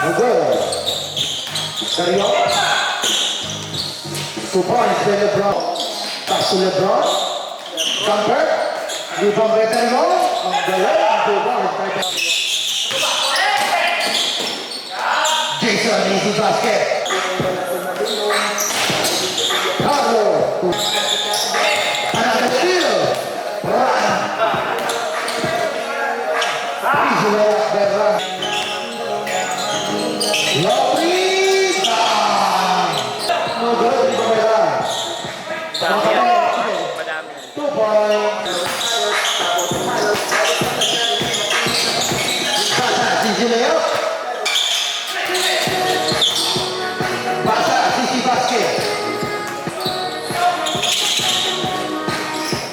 No good. Carry on. 2 points by LeBron. Back to LeBron. Jumper. Rebound by Carlo. On the left. 2 points by Jason, easy basket. Carlo. Another steal. Run. Easy layup by Run. Lopita! No good, hindi ko Madami yan. Madami. 2 points. Pasa, easy layup. Pasa, easy basket.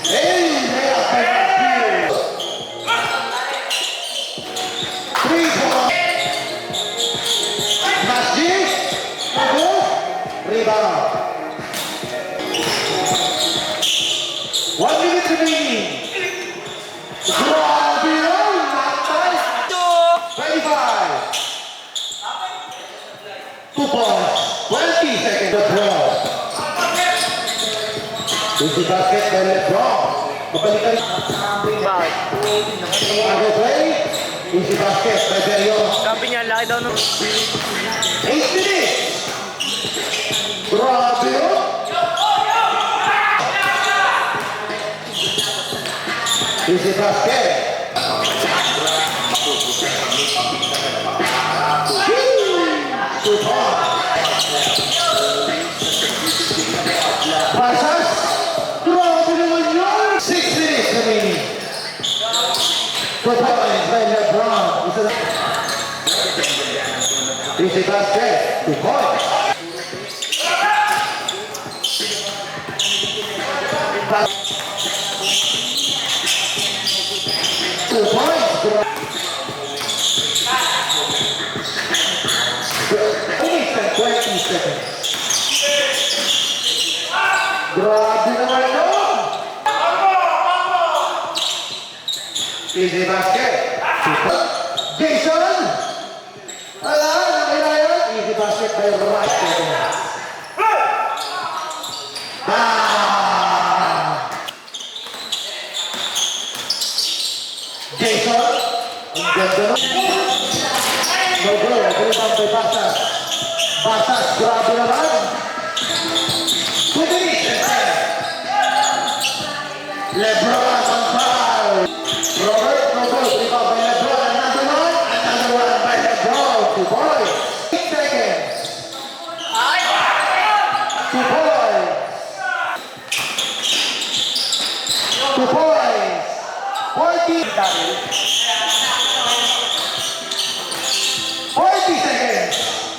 Hey, layup by Matthew. 3 points. Masjid, bagus, rebound. 1 minute remaining. Grabion, matay. 25. 2 points, 20 seconds. LeBron. Easy basket by LeBron. Babalikan. Bago play. Easy basket by Derion. Sabi niya, laki daw nung... 8 minutes! Grabe yun! Easy basket! Good ball! Pasas! Grabe naman yun! 6 minutes remaining. Good ball by LeBron. Easy basket, 2 points. Two points. 20 seconds. Grabe naman yun. Easy basket. Jason! Alam, nakita yun? Easy basket by Rice. Jason, ang ganda nun. No goal, rebound by Basas. Basas, grabe naman. 2 minutes. LeBron on foul. Robert, no goal, rebound by LeBron. Another one by LeBron. 2 points. 8 seconds. 2 points. 2 points. 40 seconds.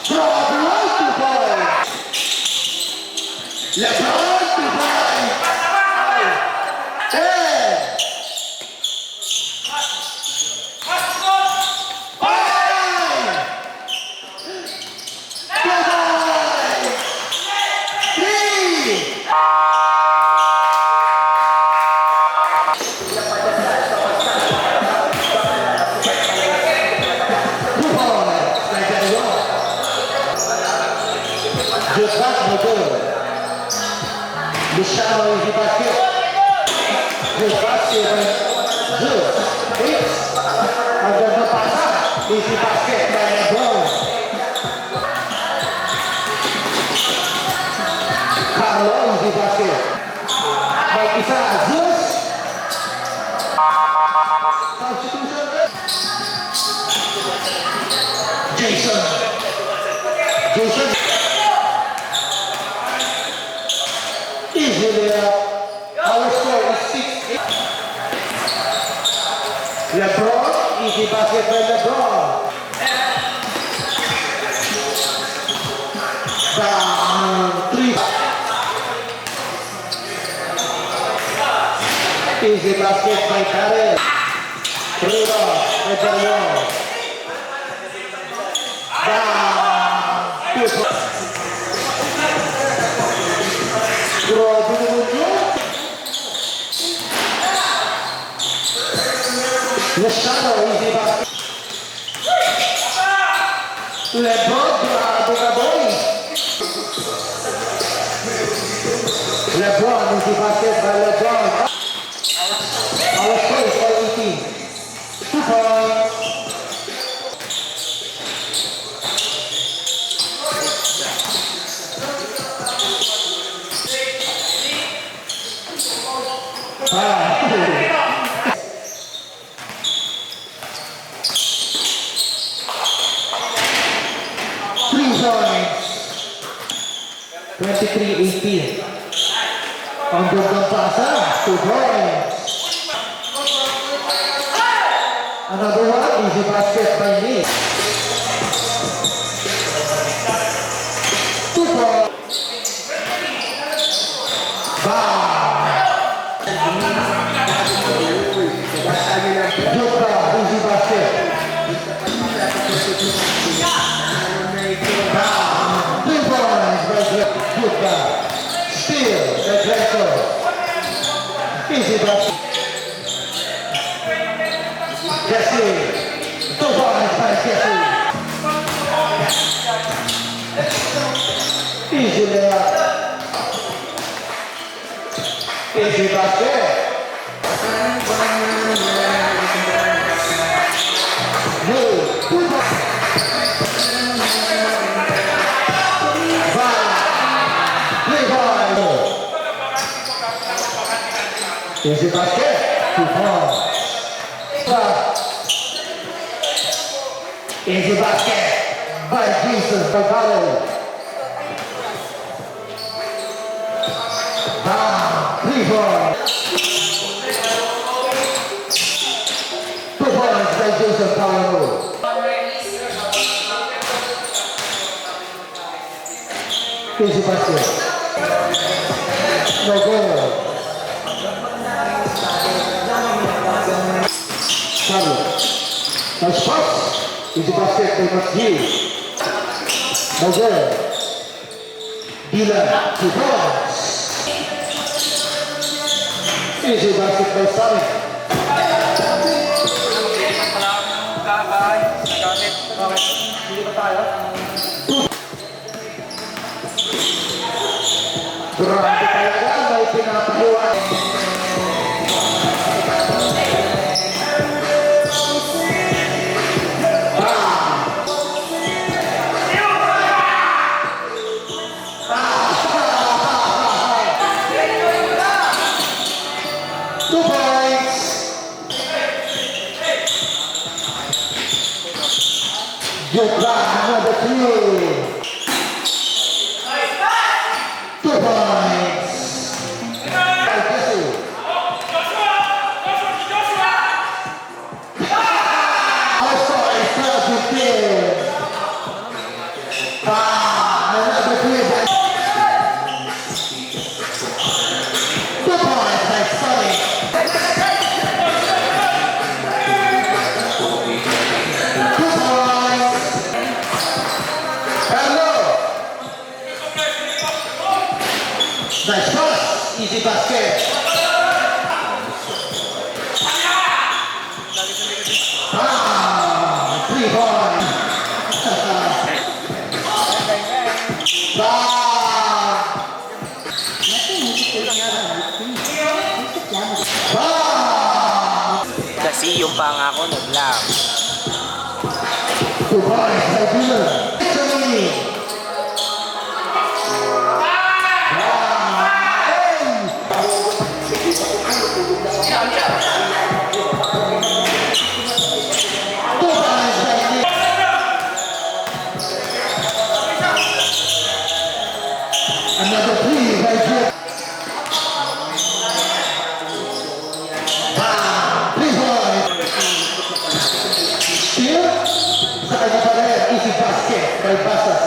Grabe yun, 2 points. LeBron, 2 points. 10. 2 points. Just back, no good. Luciano, easy basket. Good basket by Zeus. Hits. Maganda pasa. Easy basket by LeBron. Carlo, easy basket. May isa, Zeus. Substitution. Jason. Jason. Easy layup. Our score is 6-8. LeBron, easy basket by LeBron. Down 3. Easy basket by Karel. Rebound by Derion. Down 2. Grabe naman yun. Luciano, easy basket. Lebron, grabe ka boy. Lebron, easy basket by Lebron. Our place by 18. 2 points. Three points. 23-18. Ang gandang pasa. 2 points. Another one. Easy basket by Nick. 2 points. Jota, easy basket. 3 points by Jota. Steal, the Drexel. Easy basket. Jesse. 2 points by Jesse. Easy layup. Easy basket. No. 2 points. 3 points. Easy basket. 2 points. Easy basket by Jesus Pagano. 3 points. 2 points by Jason Pagano. Easy basket. No goal. Carlo. Nice pass. Easy basket by McGee. No goal. Dylan. 2 points. Easy basket by Sami. Grabe talaga, may pinapagawa. Two points. Jota, another 3. 2 points. Jesse. Also, it's 12-15. Another 3 by 2 points by Sonny. 2 points. Hello. Nice pass. Easy basket. 3 points. Kasi yung pangako nag-lock. 2 points by Dylan. Victory. Another 3 by Jeff. 3 points. Steal. Sa kanya pa rin. Easy basket by Basas.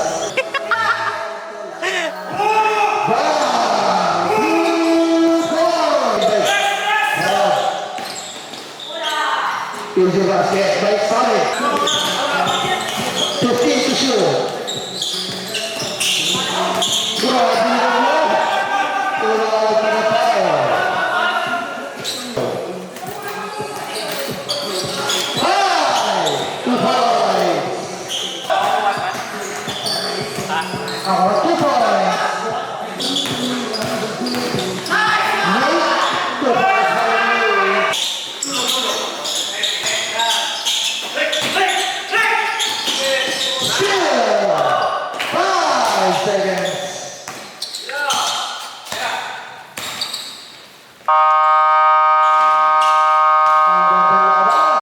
Easy basket by Sonic. 15 to shoot. Grabe naman. Grabe na tayo. 2 points. seconds.